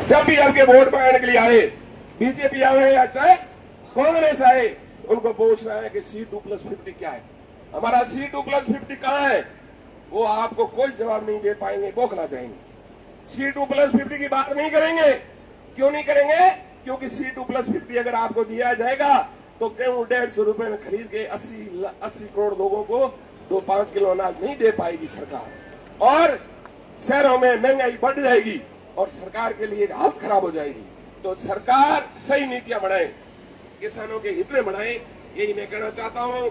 जब भी आपके वोट मांगने के लिए आए, बीजेपी आए या चाहे कांग्रेस आए, उनको पूछना है कि C2+50 क्या है, हमारा C2+50 कहां है, वो आपको कोई जवाब नहीं दे पाएंगे, बौखला जाएंगे। C2+50 की बात नहीं करेंगे। क्यों नहीं करेंगे? क्योंकि C2+50 अगर आपको दिया जाएगा तो गेहूं 150 रुपए में खरीद के 80 करोड़ लोगों को 2-5 किलो अनाज नहीं दे पाएगी सरकार, और शहरों में महंगाई बढ़ जाएगी और सरकार के लिए हालत खराब हो जाएगी। तो सरकार सही नीतियां बनाए, किसानों के हित में बनाए, यही मैं कहना चाहता हूं।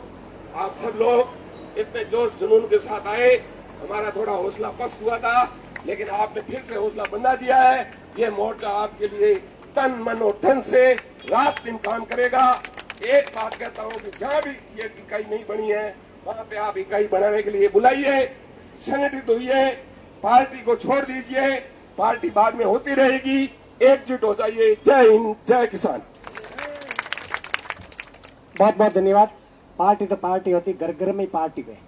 आप सब लोग इतने जोश जुनून के साथ आए, हमारा थोड़ा हौसला पस्त हुआ था, लेकिन आपने फिर से हौसला बंधा दिया है। ये मोर्चा आपके लिए तन मन और धन से रात दिन काम करेगा। एक बात कहता हूं कि जहां भी ये इकाई नहीं बनी है, वहां पे आप इकाई बनाने के लिए बुलाइए, संगठित होइए, पार्टी को छोड़ दीजिए, पार्टी बाद में होती रहेगी, एकजुट हो जाइए। जय हिंद, जय किसान। बहुत बहुत धन्यवाद। पार्टी तो पार्टी होती, घर घर में पार्टी है,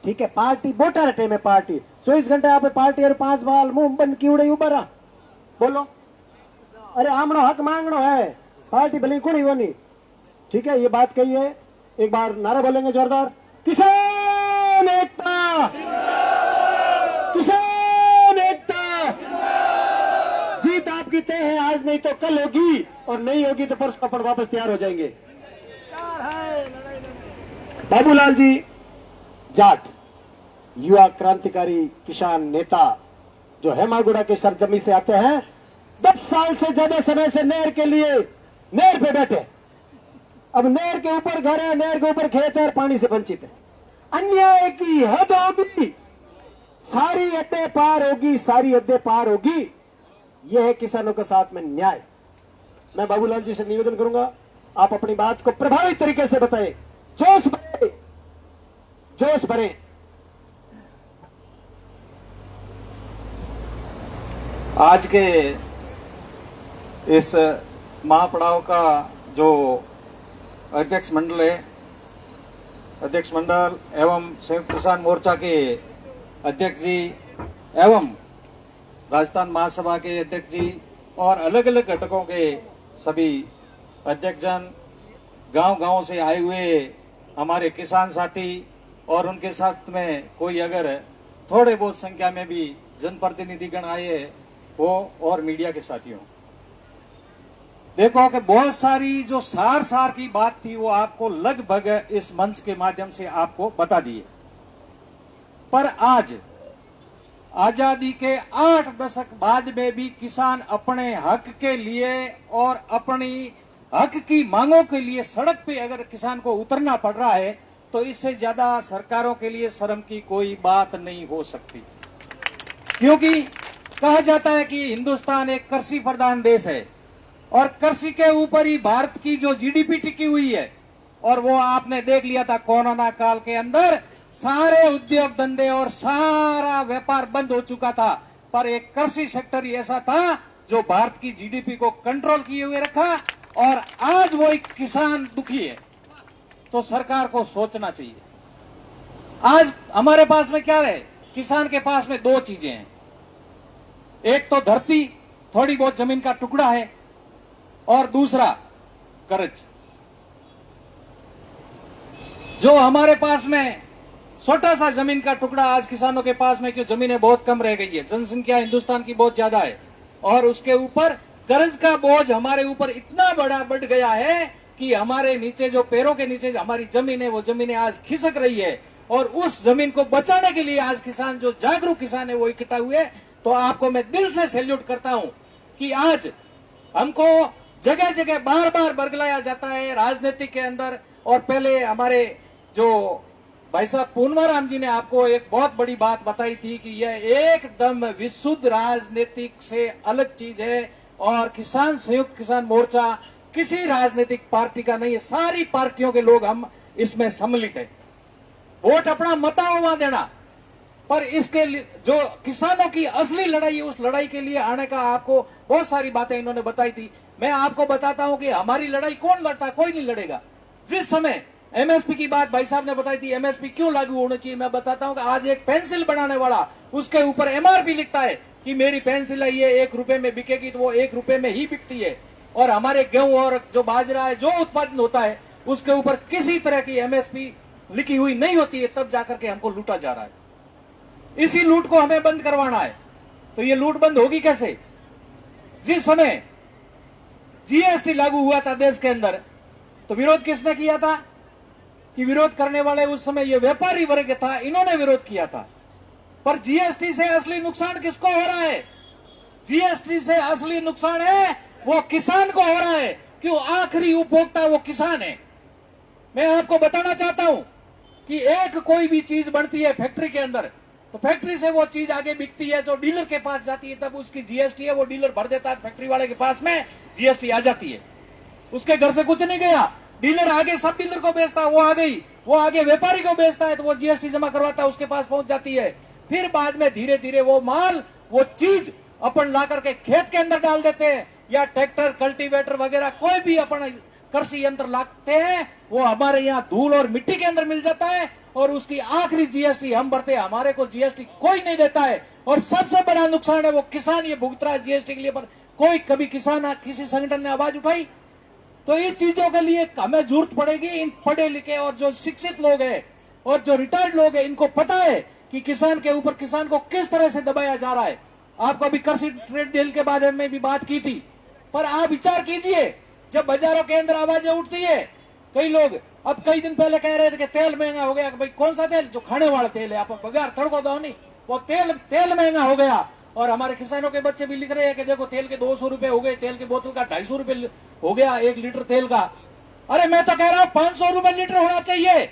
ठीक है। पार्टी बोटा रटे में पार्टी 24 घंटे आप पार्टी और 5 बाल मुंह बंद की उड़े उबरा बोलो, अरे आमनो हक मांगनो है, पार्टी भले कोई वो नहीं, ठीक है। ये बात कही है, एक बार नारा बोलेंगे जोरदार, किसान एकता, किसान एकता। जीत आपकी तय है, आज नहीं तो कल होगी, और नहीं होगी तो परसों अपन वापस तैयार हो जाएंगे। बाबूलाल जी जाट, युवा क्रांतिकारी किसान नेता, जो हेमागुड़ा के सरजमी से आते हैं, 10 साल से ज्यादा समय से नहर के लिए नहर पे बैठे। अब नहर के ऊपर घर है, नहर के ऊपर खेत है और पानी से वंचित है। अन्याय की हद होगी, सारी हदें पार होगी, सारी हदें पार होगी। यह है किसानों के साथ में न्याय। मैं बाबूलाल जी से निवेदन करूंगा, आप अपनी बात को प्रभावी तरीके से बताएं, जोश भरे, जोश भरे। आज के इस महापड़ाव का जो अध्यक्ष मंडल है, अध्यक्ष मंडल एवं संयुक्त किसान मोर्चा के अध्यक्ष जी एवं राजस्थान महासभा के अध्यक्ष जी और अलग अलग घटकों के सभी अध्यक्षजन, गांव-गांव से आए हुए हमारे किसान साथी और उनके साथ में कोई अगर थोड़े बहुत संख्या में भी जनप्रतिनिधिगण आए वो, और मीडिया के साथियों, देखो कि बहुत सारी जो सार की बात थी वो आपको लगभग इस मंच के माध्यम से आपको बता दी है। पर आज आजादी के 8 दशक बाद में भी किसान अपने हक के लिए और अपनी हक की मांगों के लिए सड़क पे अगर किसान को उतरना पड़ रहा है, तो इससे ज्यादा सरकारों के लिए शर्म की कोई बात नहीं हो सकती। क्योंकि कहा जाता है कि हिंदुस्तान एक कृषि प्रधान देश है और कृषि के ऊपर ही भारत की जो जीडीपी टिकी हुई है, और वो आपने देख लिया था कोरोना काल के अंदर सारे उद्योग धंधे और सारा व्यापार बंद हो चुका था, पर एक कृषि सेक्टर ही ऐसा था जो भारत की जीडीपी को कंट्रोल किए हुए रखा, और आज वो एक किसान दुखी है। तो सरकार को सोचना चाहिए। आज हमारे पास में क्या है, किसान के पास में 2 चीजें हैं, एक तो धरती, थोड़ी बहुत जमीन का टुकड़ा है, और दूसरा कर्ज। जो हमारे पास में छोटा सा जमीन का टुकड़ा आज किसानों के पास में, क्यों जमीनें बहुत कम रह गई है, जनसंख्या हिंदुस्तान की बहुत ज्यादा है, और उसके ऊपर कर्ज का बोझ हमारे ऊपर इतना बड़ा बढ़ गया है कि हमारे नीचे जो पैरों के नीचे हमारी जमीन है, वो जमीनें आज खिसक रही है, और उस जमीन को बचाने के लिए आज किसान, जो जागरूक किसान है, वो इकट्ठा हुए। तो आपको मैं दिल से सैल्यूट करता हूं कि आज हमको जगह जगह बार बार बरगलाया जाता है राजनीति के अंदर, और पहले हमारे जो भाई साहब पूर्णमाराम जी ने आपको एक बहुत बड़ी बात बताई थी कि यह एकदम विशुद्ध राजनीतिक से अलग चीज है, और किसान संयुक्त किसान मोर्चा किसी राजनीतिक पार्टी का नहीं है, सारी पार्टियों के लोग हम इसमें सम्मिलित है। वोट अपना मताओं देना, पर इसके जो किसानों की असली लड़ाई है, उस लड़ाई के लिए आने का आपको बहुत सारी बातें इन्होंने बताई थी। मैं आपको बताता हूं कि हमारी लड़ाई कौन लड़ता, कोई नहीं लड़ेगा। जिस समय एमएसपी की बात भाई साहब ने बताई थी, एमएसपी क्यों लागू होना चाहिए, मैं बताता हूं कि आज एक पेंसिल बनाने वाला उसके ऊपर एमआरपी लिखता है, कि मेरी पेंसिल है ये 1 रुपए में बिकेगी तो वो 1 रुपए में ही बिकती है, और हमारे गेहूं और जो बाजरा है जो उत्पादन होता है उसके ऊपर किसी तरह की एमएसपी लिखी हुई नहीं होती है, तब जाकर के हमको लूटा जा रहा है। इसी लूट को हमें बंद करवाना है। तो ये लूट बंद होगी कैसे? जिस समय जीएसटी लागू हुआ था देश के अंदर, तो विरोध किसने किया था? कि विरोध करने वाले उस समय ये व्यापारी वर्ग था, इन्होंने विरोध किया था। पर जीएसटी से असली नुकसान किसको हो रहा है? जीएसटी से असली नुकसान है वो किसान को हो रहा है, क्यों? आखिरी उपभोक्ता वो किसान है। मैं आपको बताना चाहता हूं कि एक कोई भी चीज बनती है फैक्ट्री के अंदर, तो फैक्ट्री से वो चीज आगे बिकती है, जो डीलर के पास जाती है तब उसकी जीएसटी है वो डीलर भर देता है, फैक्ट्री वाले के पास में जीएसटी आ जाती है। उसके घर से कुछ नहीं गया, डीलर आगे सब डीलर को बेचता है, वो आ गई, वो आगे व्यापारी को बेचता है तो वो जीएसटी जमा करवाता है, उसके पास पहुंच जाती है। फिर बाद में धीरे धीरे वो माल, वो चीज अपन ला करके खेत के अंदर डाल देते हैं, या ट्रैक्टर, कल्टीवेटर वगैरह कोई भी अपन कृषि यंत्र लाते हैं, वो हमारे यहाँ धूल और मिट्टी के अंदर मिल जाता है, और उसकी आखिरी जीएसटी हम भरते हैं, हमारे को जीएसटी कोई नहीं देता है। और सबसे बड़ा नुकसान है वो किसान ये भुगत रहा है जीएसटी के लिए। पर कोई कभी किसान, किसी संगठन ने आवाज उठाई? तो इस चीजों के लिए हमें जरूरत पड़ेगी इन पढ़े लिखे और जो शिक्षित लोग हैं और जो रिटायर्ड लोग हैं, इनको पता है कि किसान के ऊपर, किसान को किस तरह से दबाया जा रहा है। आपको अभी कृषि ट्रेड डील के बारे में भी बात की थी, पर आप विचार कीजिए, जब बाजारों के अंदर आवाजें उठती है, कई लोग अब कई दिन पहले कह रहे थे कि तेल महंगा हो गया। भाई कौन सा तेल? जो खाने वाला तेल है, आप बगैर तड़को दो नहीं, वो तेल महंगा हो गया। और हमारे किसानों के बच्चे भी लिख रहे हैं कि देखो तेल के 200 रुपए हो गए, तेल की बोतल का 250 रुपए हो गया 1 लीटर तेल का। अरे मैं तो कह रहा हूं 500 रुपए लीटर होना चाहिए।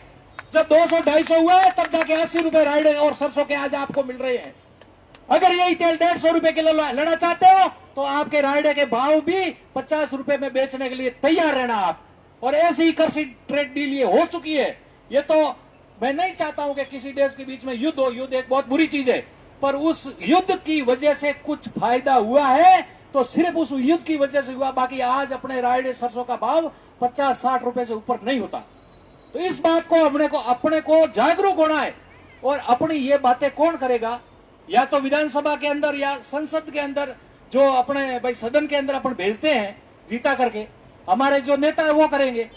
जब 200-250 हुआ है तब जाके 80 रुपए राइडे और सरसों के आज आपको मिल रहे हैं। अगर यही तेल 150 रुपए किलो लेना चाहते हो तो आपके राइडे के भाव भी 50 रुपए में बेचने के लिए तैयार रहना आप। और ऐसी ही कृषि ट्रेड डील ये हो चुकी है। ये तो मैं नहीं चाहता हूं कि किसी देश के बीच में युद्ध हो, युद्ध एक बहुत बुरी चीज है, पर उस युद्ध की वजह से कुछ फायदा हुआ है तो सिर्फ उस युद्ध की वजह से हुआ, बाकी आज अपने राइडे सरसों का भाव 50-60 रुपए से ऊपर नहीं होता। तो इस बात को अपने को जागरूक होना है। और अपनी ये बातें कौन करेगा? या तो विधानसभा के अंदर या संसद के अंदर, जो अपने भाई सदन के अंदर अपन भेजते हैं जीता करके, हमारे जो नेता है वो करेंगे।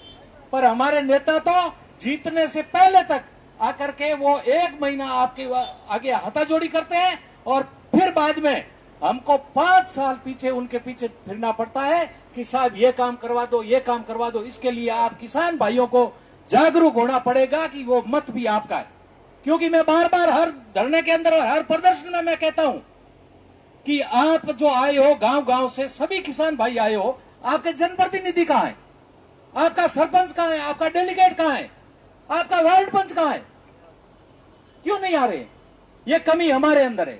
पर हमारे नेता तो जीतने से पहले तक आकर के वो 1 महीना आपके आगे हाथाजोड़ी करते हैं, और फिर बाद में हमको 5 साल पीछे उनके पीछे फिरना पड़ता है कि साहब ये काम करवा दो, ये काम करवा दो। इसके लिए आप किसान भाइयों को जागरूक होना पड़ेगा कि वो मत भी आपका है। क्योंकि मैं बार बार हर धरने के अंदर और हर प्रदर्शन में मैं कहता हूं कि आप जो आए हो गांव गांव से, सभी किसान भाई आए हो, आपके जनप्रतिनिधि कहां है? आपका सरपंच कहां है? आपका डेलीगेट कहां है? आपका वार्ड पंच कहां है? क्यों नहीं आ रहे? ये कमी हमारे अंदर है।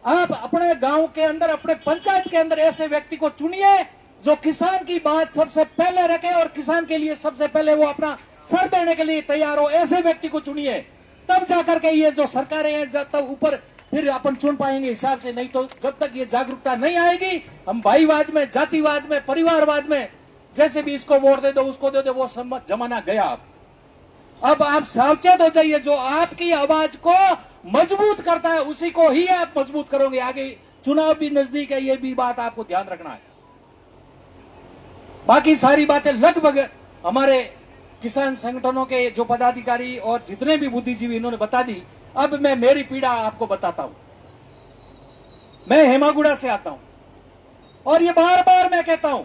आप अपने गांव के अंदर, अपने पंचायत के अंदर ऐसे व्यक्ति को चुनिए जो किसान की बात सबसे पहले रखे और किसान के लिए सबसे पहले वो अपना सर देने के लिए तैयार हो। ऐसे व्यक्ति को चुनिए, तब जाकर के ये जो सरकारें हैं जब तक ऊपर फिर अपन चुन पाएंगे हिसाब से। नहीं तो जब तक ये जागरूकता नहीं आएगी, हम भाईवाद में, जातिवाद में, परिवारवाद में, जैसे भी इसको वोट दे दो उसको दे दो, वो जमाना गया। अब आप सावचेत हो जाइए। जो आपकी आवाज को मजबूत करता है उसी को ही आप मजबूत करोगे। आगे चुनाव भी नजदीक है, ये भी बात आपको ध्यान रखना है। बाकी सारी बातें लगभग हमारे किसान संगठनों के जो पदाधिकारी और जितने भी बुद्धिजीवी इन्होंने बता दी। अब मैं मेरी पीड़ा आपको बताता हूं। मैं हेमागुड़ा से आता हूं और ये बार बार मैं कहता हूं,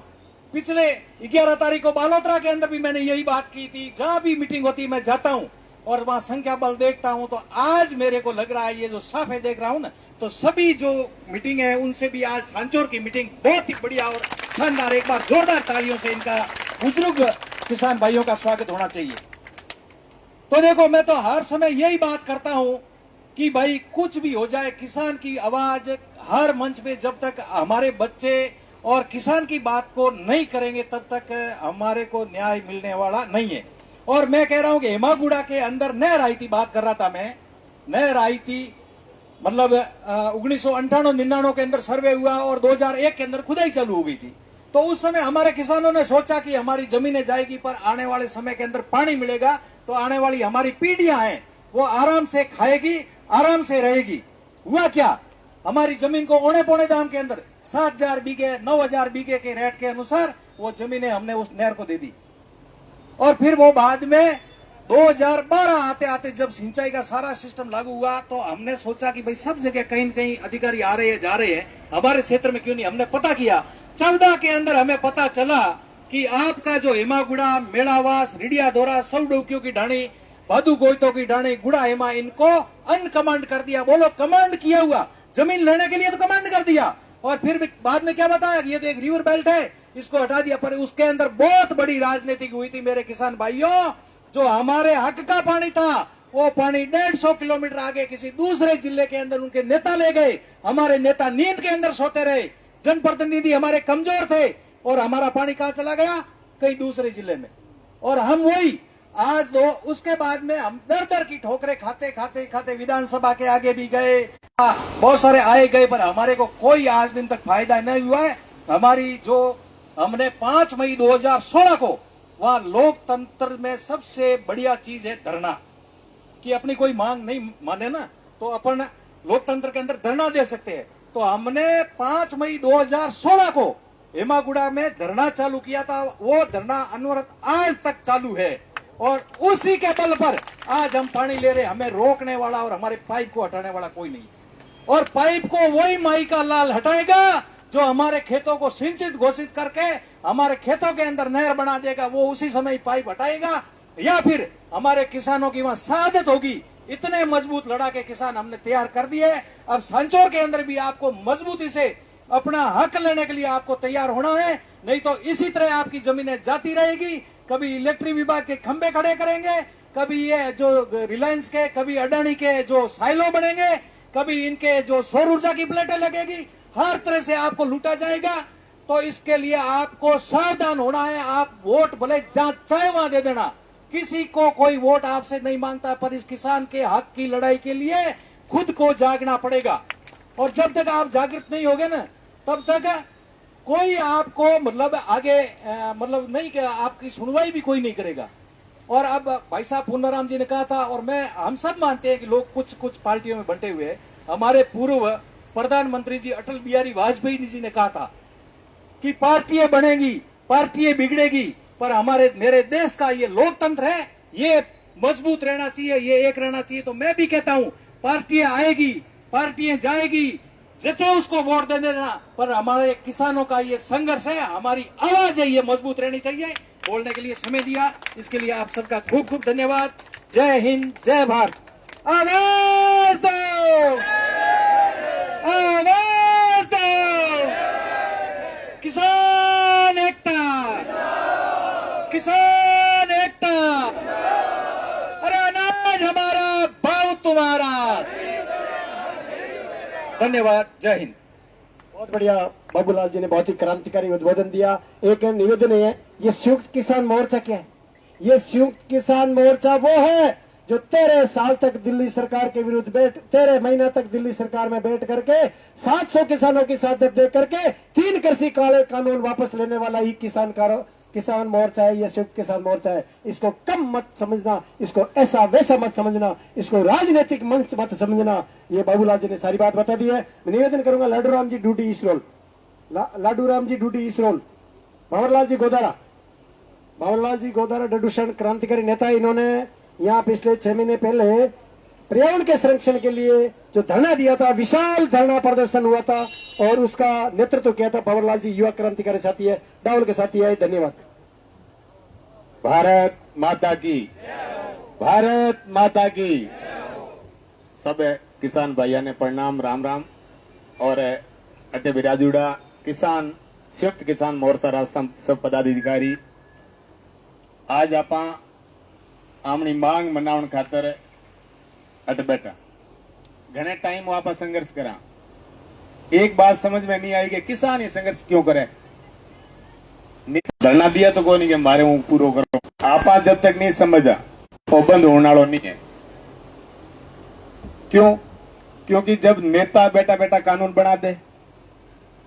पिछले 11 तारीख को बालोतरा के अंदर भी मैंने यही बात की थी। जहां भी मीटिंग होती मैं जाता हूं और वहां संख्या बल देखता हूं, तो आज मेरे को लग रहा है, ये जो साफे देख रहा हूं ना, तो सभी जो मीटिंग है उनसे भी आज सांचौर की मीटिंग बहुत ही बढ़िया और शानदार। एक बार जोरदार तालियों से इनका बुजुर्ग किसान भाइयों का स्वागत होना चाहिए। तो देखो, मैं तो हर समय यही बात करता हूं कि भाई कुछ भी हो जाए, किसान की आवाज हर मंच पे जब तक हमारे बच्चे और किसान की बात को नहीं करेंगे तब तक हमारे को न्याय मिलने वाला नहीं है। और मैं कह रहा हूं कि हेमागुड़ा के अंदर नहर आई थी, बात कर रहा था मैं, नहर आई थी, मतलब 1998-99 के अंदर सर्वे हुआ और 2001 के अंदर खुदाई चालू हो गई थी। तो उस समय हमारे किसानों ने सोचा कि हमारी जमीनें जाएगी पर आने वाले समय के अंदर पानी मिलेगा तो आने वाली हमारी पीढ़ियां हैं वो आराम से खाएगी, आराम से रहेगी। हुआ क्या? हमारी जमीन को औने पौने दाम के अंदर 7,000 बीघे 9,000 बीघे के रेट के अनुसार वो जमीनें हमने उस नहर को दे दी। और फिर वो बाद में 2012 आते आते जब सिंचाई का सारा सिस्टम लागू हुआ तो हमने सोचा कि भाई सब जगह कहीं न कहीं अधिकारी आ रहे हैं जा रहे हैं, हमारे क्षेत्र में क्यों नहीं। हमने पता किया 14 के अंदर हमें पता चला कि आपका जो हेमागुड़ा, मेड़ावास, रिडिया दौरा, सौडोकियों की ढाणी, भादू गोयतों की ढाणी, गुड़ा हेमा, इनको अनकमांड कर दिया। बोलो कमांड किया हुआ, जमीन लेने के लिए तो कमांड कर दिया। और फिर भी बाद में क्या बताया कि ये तो एक रिवर बेल्ट है, इसको हटा दिया। पर उसके अंदर बहुत बड़ी राजनीति हुई थी मेरे किसान भाइयों। जो हमारे हक का पानी था वो पानी 150 किलोमीटर आगे किसी दूसरे जिले के अंदर उनके नेता ले गए। हमारे नेता नींद के अंदर सोते रहे, जनप्रतिनिधि हमारे कमजोर थे और हमारा पानी कहां चला गया? कहीं दूसरे जिले में। और हम वही आज दो उसके बाद में हम दर दर की ठोकरें खाते खाते खाते विधानसभा के आगे भी गए, बहुत सारे आए गए, पर हमारे को कोई आज दिन तक फायदा नहीं हुआ है। हमारी जो हमने 5 मई 2016 को वहां लोकतंत्र में सबसे बढ़िया चीज है धरना, कि अपनी कोई मांग नहीं माने ना तो अपन लोकतंत्र के अंदर धरना दे सकते हैं। तो हमने 5 मई 2016 को हेमागुड़ा में धरना चालू किया था। वो धरना अनवरत आज तक चालू है और उसी के बल पर आज हम पानी ले रहे। हमें रोकने वाला और हमारे पाइप को हटाने वाला कोई नहीं। और पाइप को वही माई का लाल हटाएगा जो हमारे खेतों को सिंचित घोषित करके हमारे खेतों के अंदर नहर बना देगा, वो उसी समय पाइप हटाएगा। या फिर हमारे किसानों की वहां शहादत होगी। इतने मजबूत लड़ाके किसान हमने तैयार कर दिए। अब सांचौर के अंदर भी आपको मजबूती से अपना हक लेने के लिए आपको तैयार होना है, नहीं तो इसी तरह आपकी जमीनें जाती रहेगी। कभी इलेक्ट्रिक विभाग के खंभे खड़े करेंगे, कभी ये जो रिलायंस के, कभी अडानी के जो साइलो बनेंगे, कभी इनके जो सौर ऊर्जा की प्लेटें लगेगी। हर तरह से आपको लूटा जाएगा। तो इसके लिए आपको सावधान होना है। आप वोट भले जहां चाहे वहां दे देना, किसी को कोई वोट आपसे नहीं मांगता, पर इस किसान के हक की लड़ाई के लिए खुद को जागना पड़ेगा। और जब तक आप जागृत नहीं होगे ना, तब तक कोई आपको मतलब आगे मतलब नहीं कि आपकी सुनवाई भी कोई नहीं करेगा। और अब भाई साहब पूर्णाराम जी ने कहा था, और हम सब मानते हैं कि लोग कुछ कुछ पार्टियों में बंटे हुए हैं। हमारे पूर्व प्रधानमंत्री जी अटल बिहारी वाजपेयी जी ने कहा था कि पार्टियां बनेगी, पार्टियां बिगड़ेगी, पर मेरे देश का ये लोकतंत्र है, ये मजबूत रहना चाहिए, ये एक रहना चाहिए। तो मैं भी कहता हूं पार्टियां आएगी, पार्टियां जाएगी, जिसे उसको वोट दे देना, पर हमारे किसानों का ये संघर्ष है, हमारी आवाज है, ये मजबूत रहनी चाहिए। बोलने के लिए समय दिया, इसके लिए आप सबका खूब खूब धन्यवाद। जय हिंद, जय भारत। आवाज दो, आवाज दो, किसान एकता, किसान एकता। अरे अनाज हमारा, भाव तुम्हारा। धन्यवाद, जय हिंद। बहुत बढ़िया, बाबूलाल जी ने बहुत ही क्रांतिकारी उद्बोधन दिया। एक निवेदन है, ये संयुक्त किसान मोर्चा क्या है? ये संयुक्त किसान मोर्चा वो है जो 13 साल तक दिल्ली सरकार के विरुद्ध 13 महीना तक दिल्ली सरकार में बैठ करके 700 किसानों की शहादत दे करके 3 कृषि काले कानून वापस लेने वाला ही किसान मोर्चा है। ये संयुक्त किसान मोर्चा है। इसको कम मत समझना, इसको ऐसा वैसा मत समझना, इसको राजनीतिक मंच मत समझना। ये बाबूलाल जी ने सारी बात बता दी है। मैं निवेदन करूंगा लाडूराम जी ड्यूटी इसरोल, लाडूराम जी ड्यूटी इसरोल, भंवरलाल जी गोदारा डडूषण क्रांतिकारी नेता। इन्होंने यहाँ पिछले 6 महीने पहले पर्यावरण के संरक्षण के लिए जो धरना दिया था, विशाल धरना प्रदर्शन हुआ था और उसका नेतृत्व किया था भंवरलाल जी, युवा क्रांतिकारी साथी है, डाउल के साथी है। धन्यवाद। भारत माता की, भारत माता की। सब किसान भाइयों ने प्रणाम, राम राम। और अटे बिराजुड़ा किसान संयुक्त किसान मोर्चा राज सब पदाधिकारी, आज आप आमनी मांग मनावण खातर अट बैठा। घने टाइम आप संघर्ष करा। एक बात समझ में नहीं आई कि किसान ये संघर्ष क्यों करे। धरना दिया तो कोई नहीं कि हमारे वो पूरा करो। आप जब तक नहीं समझा वो बंद होने वाला नहीं है। क्यों? क्योंकि जब नेता बेटा बेटा कानून बना दे,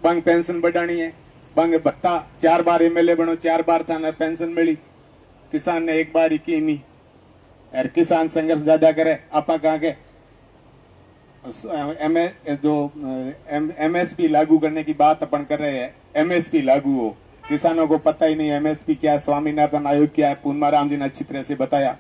बंग पेंशन बढ़ानी है, बंग भत्ता 4 बार एमएलए बनो, 4 बार था पेंशन मिली, किसान ने 1 बार ही की नहीं। यार किसान संघर्ष ज्यादा करे। आप कहा के एमएसपी लागू करने की बात अपन कर रहे हैं, एमएसपी लागू हो, किसानों को पता ही नहीं एमएसपी क्या है, स्वामीनाथन आयोग क्या है, पूनमाराम जी ने अच्छी तरह से बताया।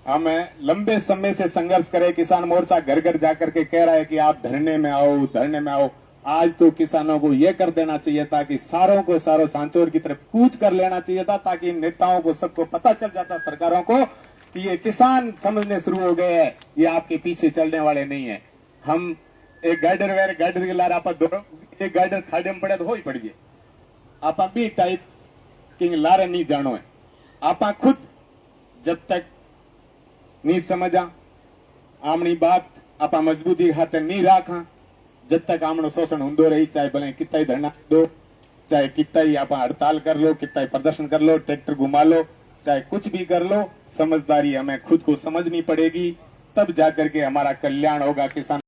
हमें लंबे समय से संघर्ष करे, किसान मोर्चा घर घर जाकर के कह रहा है कि आप धरने में आओ, धरने में आओ। आज तो किसानों को यह कर देना चाहिए था कि सारों को सारों सांचौर की तरफ कूच कर लेना चाहिए था, ताकि नेताओं को सबको पता चल जाता, सरकारों को, कि ये किसान समझने शुरू हो गए हैं, ये आपके पीछे चलने वाले नहीं है। हम एक गाइडर वेर गाइडर के लार आप एक गाइडर खाड़े में पड़े तो हो ही पड़िए, आप बी टाइप किंग लारे नहीं जानो है। आप खुद जब तक नहीं समझा आमनी बात आप मजबूती खाते नहीं राखा, जब तक आमनो शोषण होंदो रही, चाहे भले कितना ही धरना दो, चाहे कितना ही आप हड़ताल कर लो, कितना ही प्रदर्शन कर लो, ट्रैक्टर घुमा लो, चाहे कुछ भी कर लो, समझदारी हमें खुद को समझनी पड़ेगी, तब जाकर के हमारा कल्याण होगा। किसान